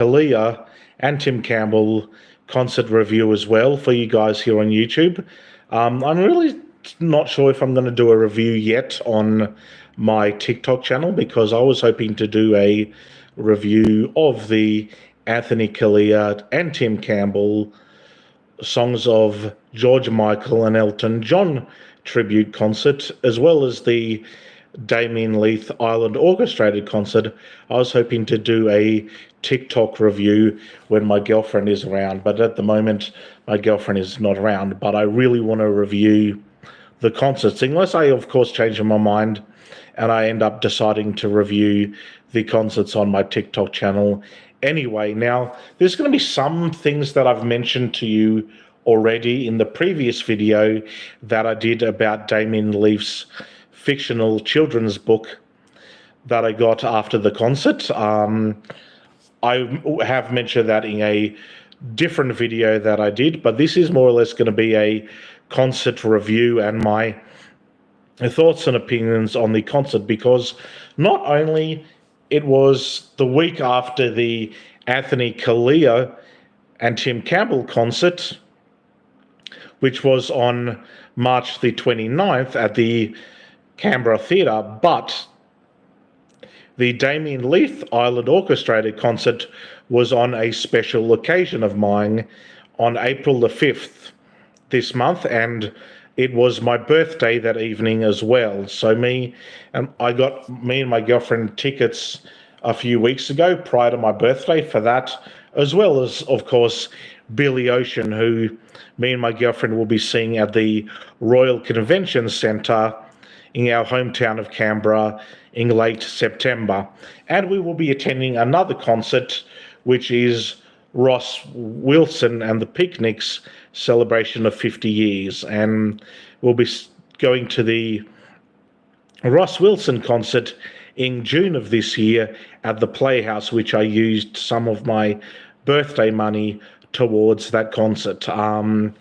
Kalia and Tim Campbell concert review as well for you guys here on YouTube. I'm really not sure if I'm going to do a review yet on my TikTok channel, because I was hoping to do a review of the Anthony Kalia and Tim Campbell songs of George Michael and Elton John tribute concert, as well as the Damien Leith Ireland Orchestrated concert. I was hoping to do a TikTok review when my girlfriend is around, but at the moment my girlfriend is not around. But I really want to review the concerts, unless I of course change my mind and I end up deciding to review the concerts on my TikTok channel anyway. Now, there's going to be some things that I've mentioned to you already in the previous video that I did about Damien Leith's fictional children's book that I got after the concert. I have mentioned that in a different video that I did, but this is more or less going to be a concert review and my thoughts and opinions on the concert, because not only it was the week after the Anthony Kalia and Tim Campbell concert, which was on March the 29th at the Canberra Theatre, but the Damien Leith Ireland Orchestrated concert was on a special occasion of mine on April the 5th this month, and it was my birthday that evening as well. So me and my girlfriend tickets a few weeks ago prior to my birthday for that, as well as, of course, Billy Ocean, who me and my girlfriend will be seeing at the Royal Convention Centre in our hometown of Canberra in late September. And we will be attending another concert, which is Ross Wilson and the Picnics celebration of 50 years. And we'll be going to the Ross Wilson concert in June of this year at the Playhouse, which I used some of my birthday money towards that concert. And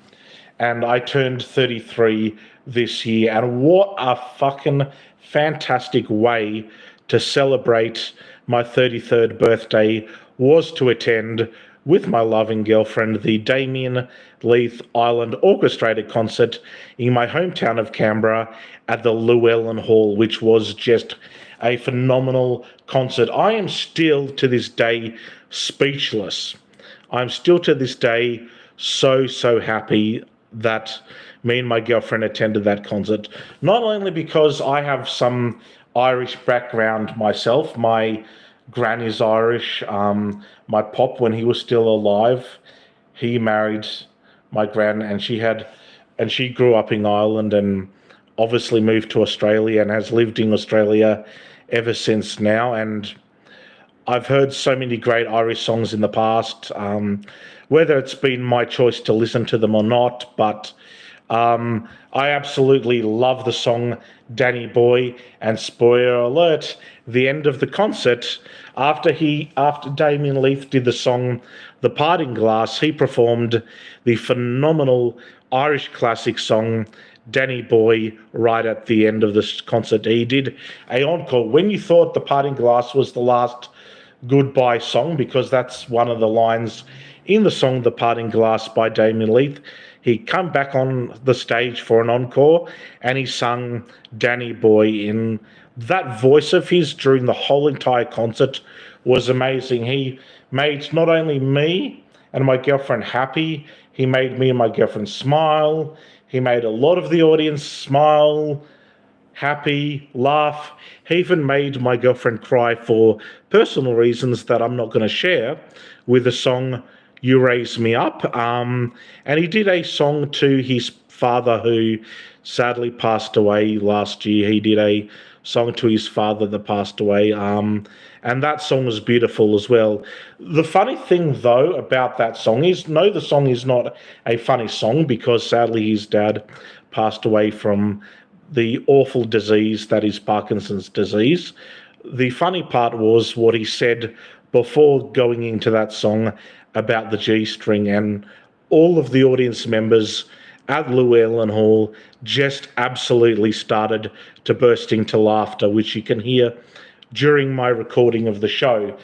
I turned 33 this year, and what a fucking fantastic way to celebrate my 33rd birthday was to attend with my loving girlfriend the Damien Leith Ireland Orchestrated concert in my hometown of Canberra at the Lewellyn Hall, which was just a phenomenal concert. I am still to this day speechless. I'm still to this day so happy that me and my girlfriend attended that concert. Not only because I have some Irish background myself. My gran is Irish. My pop, when he was still alive, he married my gran, and she grew up in Ireland and obviously moved to Australia and has lived in Australia ever since now. And I've heard so many great Irish songs in the past, whether it's been my choice to listen to them or not, but I absolutely love the song Danny Boy. And spoiler alert, the end of the concert, after Damien Leith did the song The Parting Glass, he performed the phenomenal Irish classic song Danny Boy right at the end of this concert. He did an encore. When you thought The Parting Glass was the last goodbye song, because that's one of the lines in the song The Parting Glass by Damien Leith, he come back on the stage for an encore and he sung Danny Boy. In that voice of his during the whole entire concert was amazing. He made not only me and my girlfriend happy, he made me and my girlfriend smile. He made a lot of the audience smile, happy, laugh. He even made my girlfriend cry for personal reasons that I'm not going to share with the song You Raise Me Up. And he did a song to his father, who sadly passed away last year. He did a song to his father that passed away. And that song was beautiful as well. The funny thing, though, about that song is, no, the song is not a funny song, because sadly his dad passed away from the awful disease that is Parkinson's disease. The funny part was what he said before going into that song about the G string, and all of the audience members at Lewellyn Hall just absolutely started to burst into laughter, which you can hear during my recording of the show.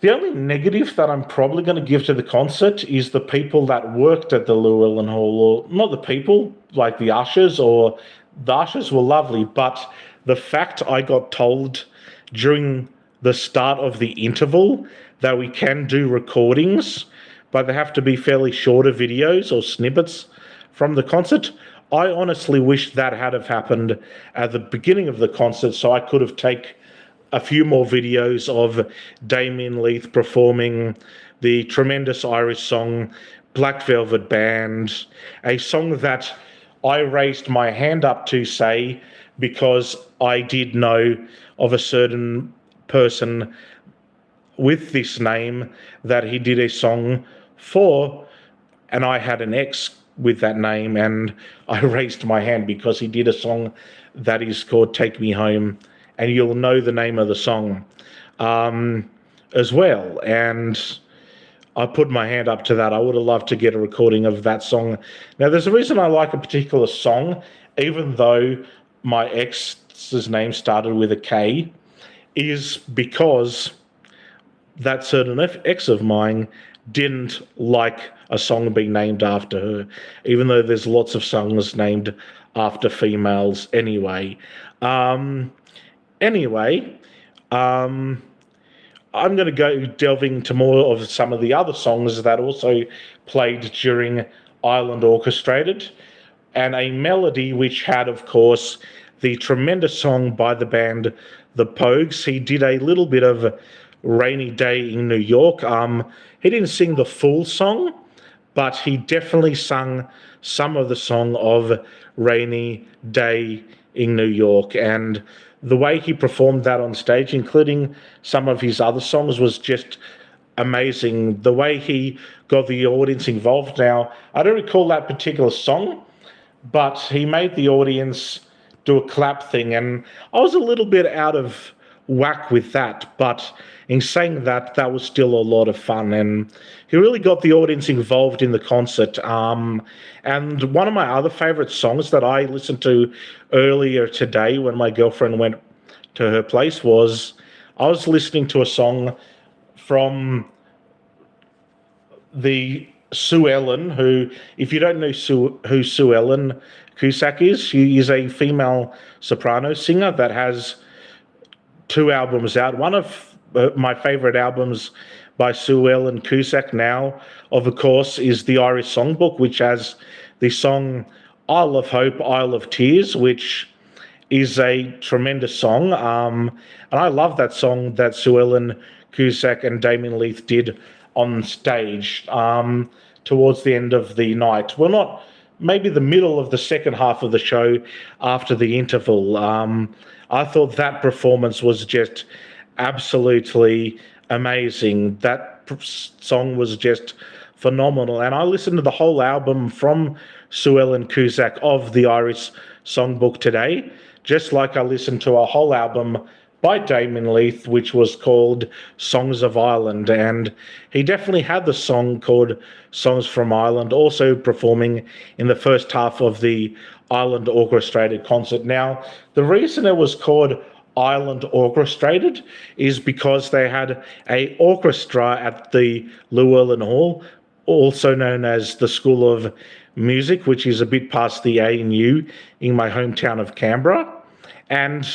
The only negative that I'm probably going to give to the concert is the people that worked at the Lewellyn Hall, or not the people, like the ushers, or the ushers were lovely, but the fact I got told during the start of the interval that we can do recordings, but they have to be fairly shorter videos or snippets from the concert. I honestly wish that had have happened at the beginning of the concert so I could have taken a few more videos of Damien Leith performing the tremendous Irish song Black Velvet Band, a song that I raised my hand up to say because I did know of a certain person with this name that he did a song for, and I had an ex with that name, and I raised my hand because he did a song that is called Take Me Home, and you'll know the name of the song as well. And I put my hand up to that. I would have loved to get a recording of that song. Now, there's a reason I like a particular song, even though my ex's name started with a K, is because that certain ex of mine didn't like a song being named after her, even though there's lots of songs named after females anyway. Anyway, I'm going to go delving into more of some of the other songs that also played during Ireland Orchestrated, and a melody which had, of course, the tremendous song by the band The Pogues. He did a little bit of Rainy Day in New York. He didn't sing the full song, but he definitely sung some of the song of Rainy Day in New York, and the way he performed that on stage, including some of his other songs, was just amazing. The way he got the audience involved. Now, I don't recall that particular song, but he made the audience do a clap thing, and I was a little bit out of whack with that, but in saying that, that was still a lot of fun, and he really got the audience involved in the concert. And one of my other favorite songs that I listened to earlier today when my girlfriend went to her place was, I was listening to a song from the Suellen, who, if you don't know who Suellen Cusack is, she is a female soprano singer that has 2 albums out. One of my favorite albums by Suellen Cusack now, of course, is the Irish Songbook, which has the song Isle of Hope, Isle of Tears, which is a tremendous song. And I love that song that Suellen Cusack and Damien Leith did on stage towards the end of the night. Well, not maybe the middle of the second half of the show after the interval. I thought that performance was just absolutely amazing. That song was just phenomenal. And I listened to the whole album from Suellen Cusack of the Irish Songbook today, just like I listened to a whole album by Damien Leith, which was called Songs of Ireland. And he definitely had the song called Songs from Ireland also performing in the first half of the Ireland Orchestrated concert. Now, the reason it was called Ireland Orchestrated is because they had a orchestra at the Lewellyn Hall, also known as the School of Music, which is a bit past the ANU in my hometown of Canberra. And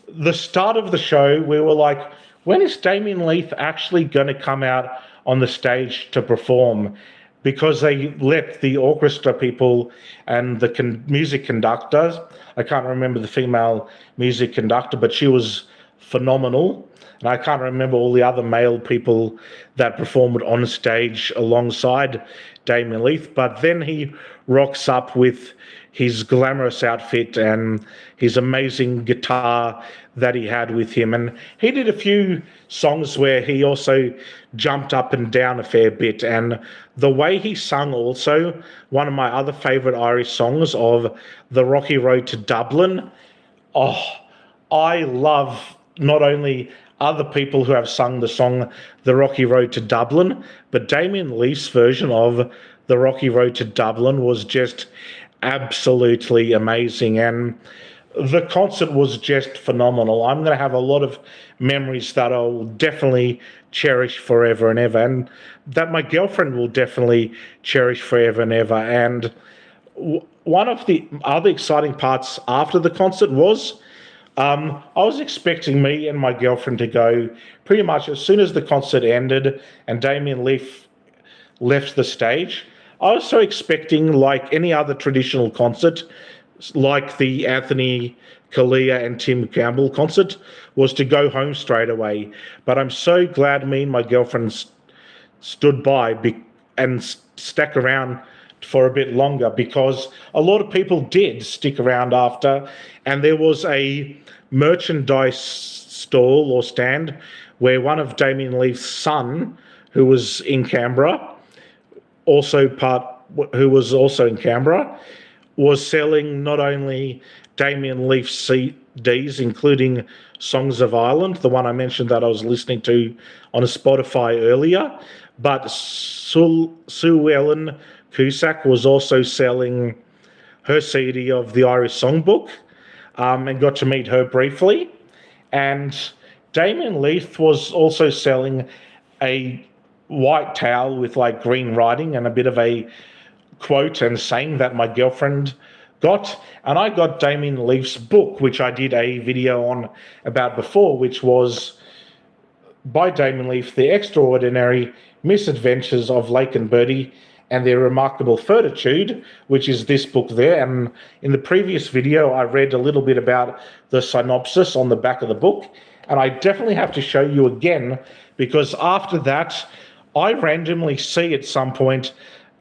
the start of the show, we were like, when is Damien Leith actually going to come out on the stage to perform? Because they let the orchestra people and the music conductors, I can't remember the female music conductor, but she was phenomenal. And I can't remember all the other male people that performed on stage alongside Damien Leith. But then he rocks up with his glamorous outfit and his amazing guitar that he had with him. And he did a few songs where he also jumped up and down a fair bit. And the way he sung also, one of my other favourite Irish songs of The Rocky Road to Dublin. Oh, I love not only other people who have sung the song The Rocky Road to Dublin, but Damien Leith's version of The Rocky Road to Dublin was just absolutely amazing, and the concert was just phenomenal. I'm going to have a lot of memories that I'll definitely cherish forever and ever, and that my girlfriend will definitely cherish forever and ever. And one of the other exciting parts after the concert was I was expecting me and my girlfriend to go pretty much as soon as the concert ended and Damien Leith left the stage. I was so expecting, like any other traditional concert, like the Anthony Kalia and Tim Campbell concert, was to go home straight away. But I'm so glad me and my girlfriend stood by and stuck around for a bit longer, because a lot of people did stick around after, and there was a merchandise stall or stand where one of Damien Leith's son, who was in Canberra, who was also in Canberra, was selling not only Damien Leith CDs, including Songs of Ireland, the one I mentioned that I was listening to on a Spotify earlier, but Suellen Cusack was also selling her CD of the Irish Songbook, and got to meet her briefly. And Damien Leith was also selling a white towel with like green writing and a bit of a quote and saying that my girlfriend got. And I got Damien Leith's book, which I did a video on about before, which was by Damien Leith, The Extraordinary Misadventures of Lake and Birdie and Their Remarkable Fortitude, which is this book there. And in the previous video, I read a little bit about the synopsis on the back of the book. And I definitely have to show you again, because after that, I randomly see at some point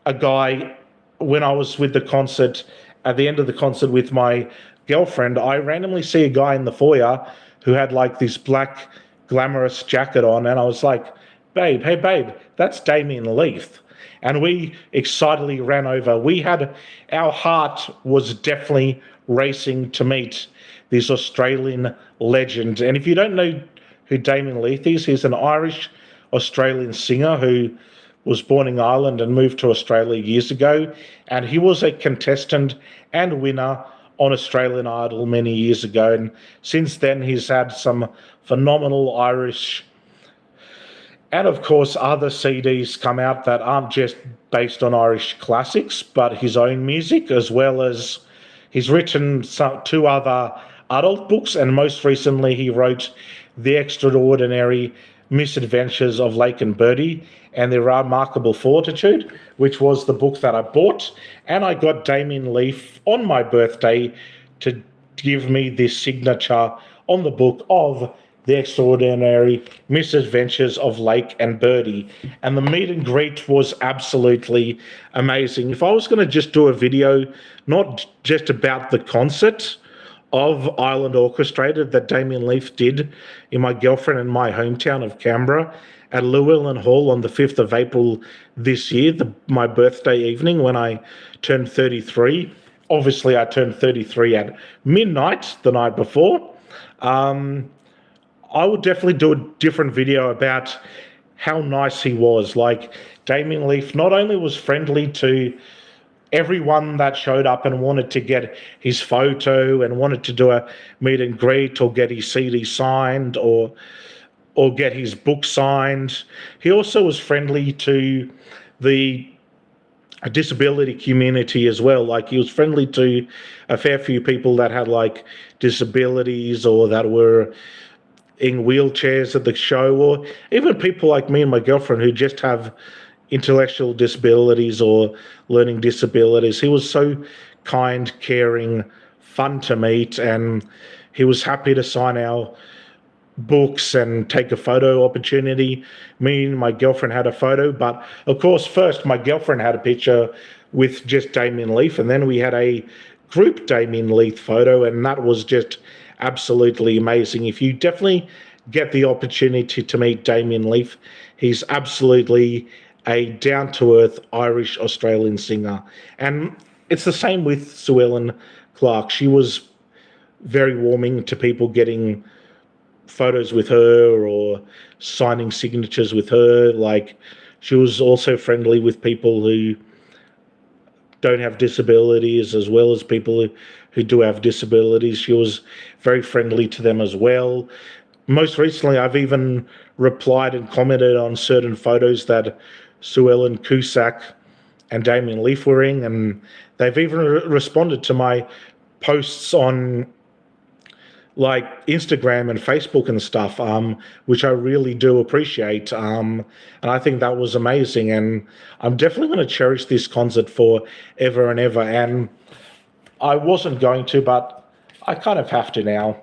a guy, when I was with the concert, at the end of the concert with my girlfriend, I randomly see a guy in the foyer who had like this black glamorous jacket on. And I was like, babe, hey babe, that's Damien Leith. And we excitedly ran over. Our heart was definitely racing to meet this Australian legend. And if you don't know who Damien Leith is, he's an Irish Australian singer who was born in Ireland and moved to Australia years ago. And he was a contestant and winner on Australian Idol many years ago. And since then, he's had some phenomenal Irish and, of course, other CDs come out that aren't just based on Irish classics, but his own music, as well as he's written two other adult books. And most recently, he wrote The Extraordinary Misadventures of Lake and Birdie and Their Remarkable Fortitude, which was the book that I bought. And I got Damien Leith on my birthday to give me this signature on the book of The Extraordinary Misadventures of Lake and Birdie. And the meet and greet was absolutely amazing. If I was going to just do a video, not just about the concert of Ireland Orchestrated that Damien Leith did in my girlfriend and my hometown of Canberra at Lewellyn Hall on the 5th of April this year, my birthday evening when I turned 33. Obviously, I turned 33 at midnight the night before. I would definitely do a different video about how nice he was. Like, Damien Leith not only was friendly to everyone that showed up and wanted to get his photo and wanted to do a meet and greet or get his CD signed or get his book signed, he also was friendly to the disability community as well. Like, he was friendly to a fair few people that had like disabilities or that were in wheelchairs at the show, or even people like me and my girlfriend who just have intellectual disabilities or learning disabilities. He was so kind, caring, fun to meet, and he was happy to sign our books and take a photo opportunity. Me and my girlfriend had a photo, but of course first my girlfriend had a picture with just Damien Leith, and then we had a group Damien Leith photo, and that was just absolutely amazing. If you definitely get the opportunity to meet Damien Leith, he's absolutely a down-to-earth Irish Australian singer. And it's the same with Suellen Clark. She was very warming to people getting photos with her or signing signatures with her. Like, she was also friendly with people who don't have disabilities as well as people who do have disabilities. She was very friendly to them as well. most recently, I've even replied and commented on certain photos that Suellen Cusack and Damien Leith were in, and they've even responded to my posts on like Instagram and Facebook and stuff, which I really do appreciate. And I think that was amazing. And I'm definitely going to cherish this concert for ever and ever. And I wasn't going to, but I kind of have to now.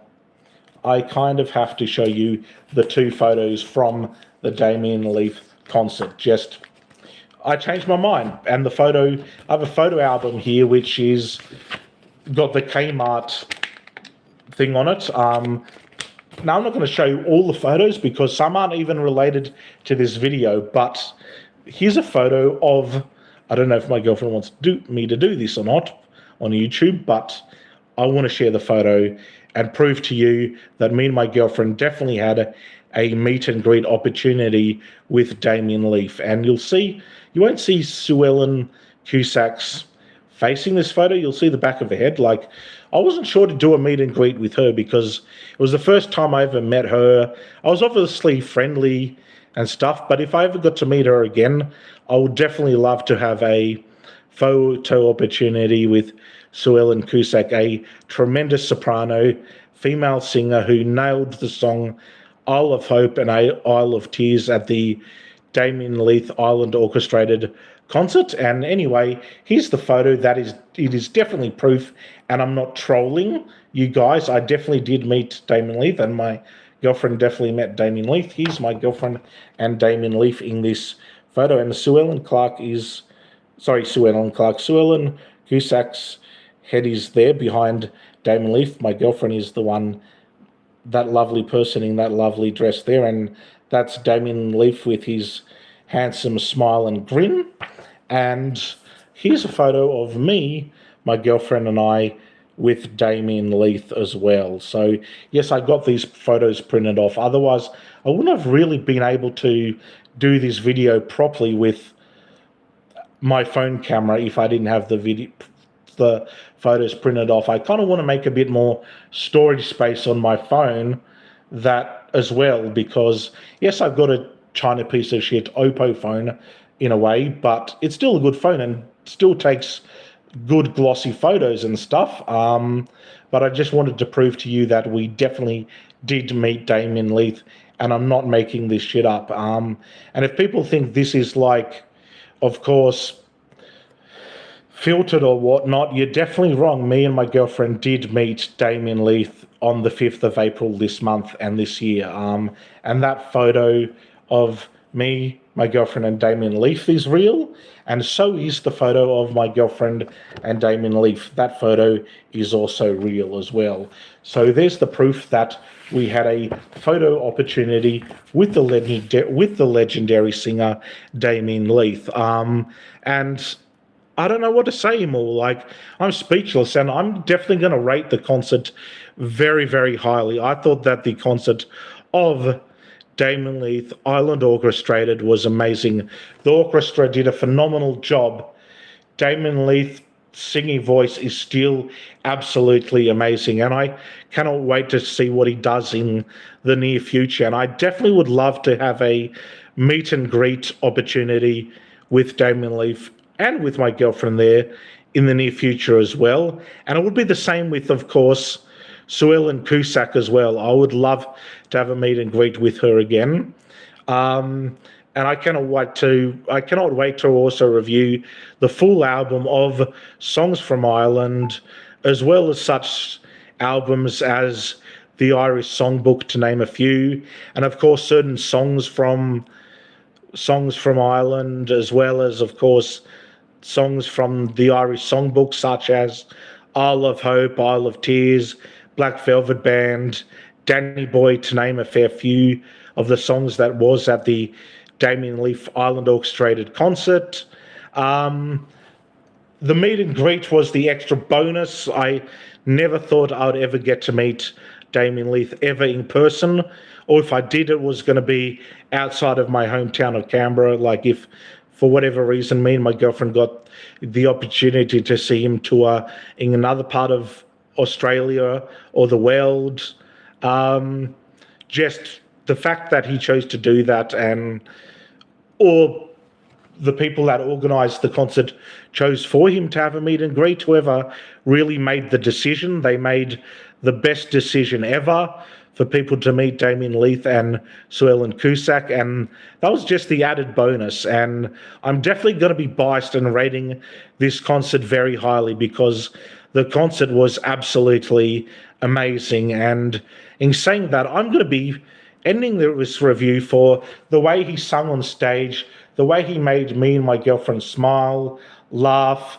I kind of have to show you the two photos from the Damien Leith concert. I changed my mind. And I have a photo album here, which is got the Kmart thing on it. Now, I'm not going to show you all the photos because some aren't even related to this video, but here's a photo of, I don't know if my girlfriend wants me to do this or not on YouTube, but I want to share the photo and prove to you that me and my girlfriend definitely had a meet and greet opportunity with Damien Leith. And you won't see Suellen Cusack's facing this photo, you'll see the back of her head. Like, I wasn't sure to do a meet and greet with her because it was the first time I ever met her. I was obviously friendly and stuff, but if I ever got to meet her again, I would definitely love to have a photo opportunity with Suellen Cusack, a tremendous soprano, female singer who nailed the song Isle of Hope and Isle of Tears at the Damien Leith Ireland Orchestrated concert. And anyway, here's the photo. It is definitely proof, and I'm not trolling you guys. I definitely did meet Damien Leith, and my girlfriend definitely met Damien Leith. Here's my girlfriend and Damien Leith in this photo, and Suellen Cusack's head is there behind Damien Leith. My girlfriend is the one, that lovely person in that lovely dress there, and that's Damien Leith with his handsome smile and grin. And here's a photo of me, my girlfriend and I with Damien Leith as well. So yes, I got these photos printed off. Otherwise, I wouldn't have really been able to do this video properly with my phone camera if I didn't have the photos printed off. I kind of want to make a bit more storage space on my phone that as well, because yes, I've got a China piece of shit Oppo phone in a way, but it's still a good phone and still takes good glossy photos and stuff. But I just wanted to prove to you that we definitely did meet Damien Leith, and I'm not making this shit up. And if people think this is like, of course, filtered or whatnot, you're definitely wrong. Me and my girlfriend did meet Damien Leith on the 5th of April this month and this year. And that photo of me, my girlfriend, and Damien Leith is real, and so is the photo of my girlfriend and Damien Leith. That photo is also real as well. So there's the proof that we had a photo opportunity with the legendary singer Damien Leith. And I don't know what to say more. Like, I'm speechless, and I'm definitely going to rate the concert very, very highly. I thought that the concert of Damien Leith Ireland Orchestrated was amazing. The orchestra did a phenomenal job. Damien Leith's singing voice is still absolutely amazing, and I cannot wait to see what he does in the near future. And I definitely would love to have a meet and greet opportunity with Damien Leith and with my girlfriend there in the near future as well. And it would be the same with, of course, Suellen Cusack as well. I would love to have a meet and greet with her again. And I cannot wait to also review the full album of songs from Ireland, as well as such albums as the Irish Songbook, to name a few, and of course certain songs from Ireland, as well as, of course, songs from the Irish Songbook, such as Isle of Hope, Isle of Tears, Black Velvet Band, Danny Boy, to name a fair few of the songs that was at the Damien Leith Ireland Orchestrated concert. The meet and greet was the extra bonus. I never thought I would ever get to meet Damien Leith ever in person, or if I did, it was going to be outside of my hometown of Canberra. Like, if for whatever reason me and my girlfriend got the opportunity to see him tour in another part of Australia or the world, just the fact that he chose to do that, and or the people that organised the concert chose for him to have a meet and greet, whoever really made the decision, they made the best decision ever for people to meet Damien Leith and Suellen Cusack, and that was just the added bonus. And I'm definitely going to be biased in rating this concert very highly because the concert was absolutely amazing. And in saying that, I'm going to be ending this review for the way he sung on stage, the way he made me and my girlfriend smile, laugh.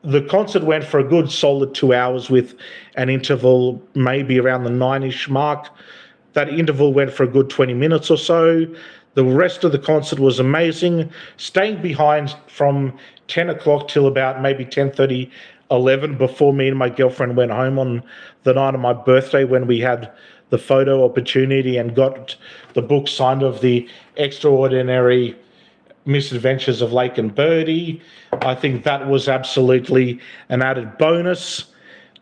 The concert went for a good solid 2 hours with an interval maybe around the 9-ish mark. That interval went for a good 20 minutes or so. The rest of the concert was amazing. Staying behind from 10 o'clock till about maybe 10:30, 11 before me and my girlfriend went home on the night of my birthday when we had the photo opportunity and got the book signed of The Extraordinary Misadventures of Lake and Birdie. I think that was absolutely an added bonus.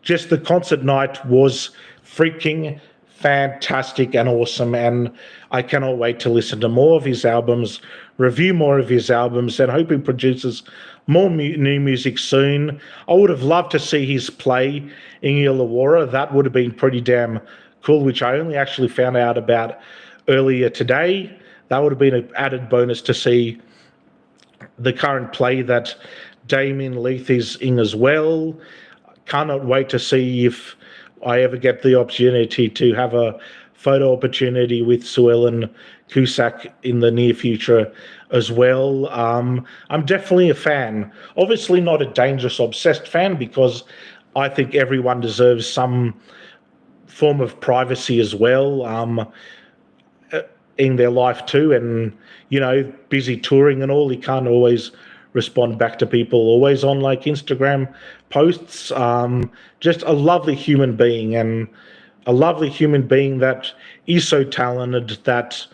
Just the concert night was freaking fantastic and awesome, and I cannot wait to listen to more of his albums, review more of his albums, and hope he produces more new music soon. I would have loved to see his play in Illawarra. That would have been pretty damn cool, which I only actually found out about earlier today. That would have been an added bonus to see the current play that Damien Leith is in as well. Cannot wait to see if I ever get the opportunity to have a photo opportunity with Suellen Cusack in the near future as well. I'm definitely a fan. Obviously not a dangerous obsessed fan, because I think everyone deserves some form of privacy as well in their life too, and busy touring and all, you can't always respond back to people always on like Instagram posts. Just a lovely human being, and a lovely human being that is so talented, that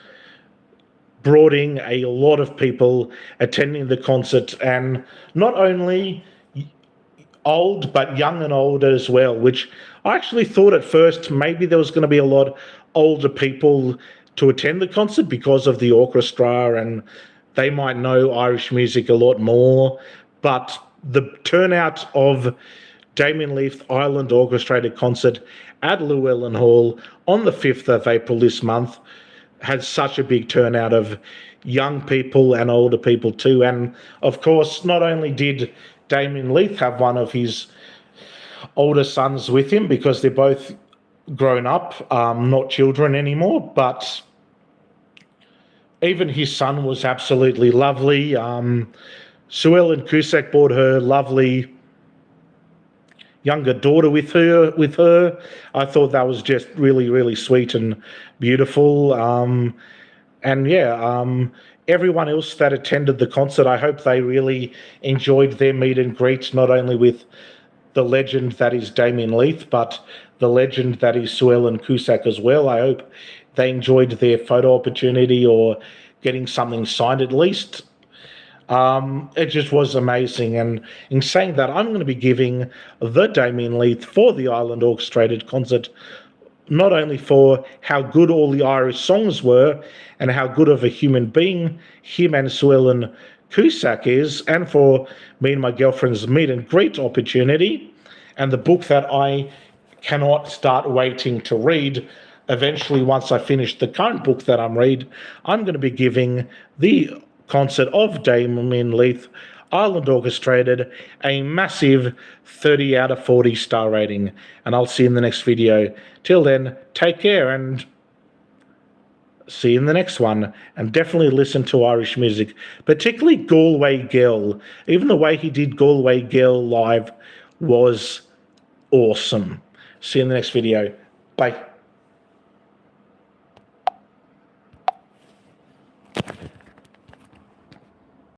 brought in a lot of people attending the concert, and not only old but young and old as well, which I actually thought at first maybe there was going to be a lot older people to attend the concert because of the orchestra and they might know Irish music a lot more. But the turnout of Damien Leith Ireland Orchestrated concert at Lewellyn Hall on the 5th of April this month had such a big turnout of young people and older people too. And of course, not only did Damien Leith have one of his older sons with him, because they're both grown up, not children anymore, but even his son was absolutely lovely. Suellen Cusack brought her lovely younger daughter with her. I thought that was just really, really sweet and beautiful. Everyone else that attended the concert, I hope they really enjoyed their meet and greet, not only with the legend that is Damien Leith, but the legend that is Suellen Cusack as well. I hope they enjoyed their photo opportunity or getting something signed at least. It just was amazing. And in saying that, I'm going to be giving the Damien Leith for the Ireland Orchestrated concert, not only for how good all the Irish songs were and how good of a human being him and Suellen Cusack is, and for me and my girlfriend's meet and greet opportunity, and the book that I cannot start waiting to read. Eventually, once I finish the current book that I'm reading, I'm going to be giving the concert of Damien Leith Ireland Orchestrated a massive 30 out of 40 star rating. And I'll see you in the next video. Till then, take care and see you in the next one. And definitely listen to Irish music, particularly Galway Girl. Even the way he did Galway Girl live was awesome. See you in the next video. Bye.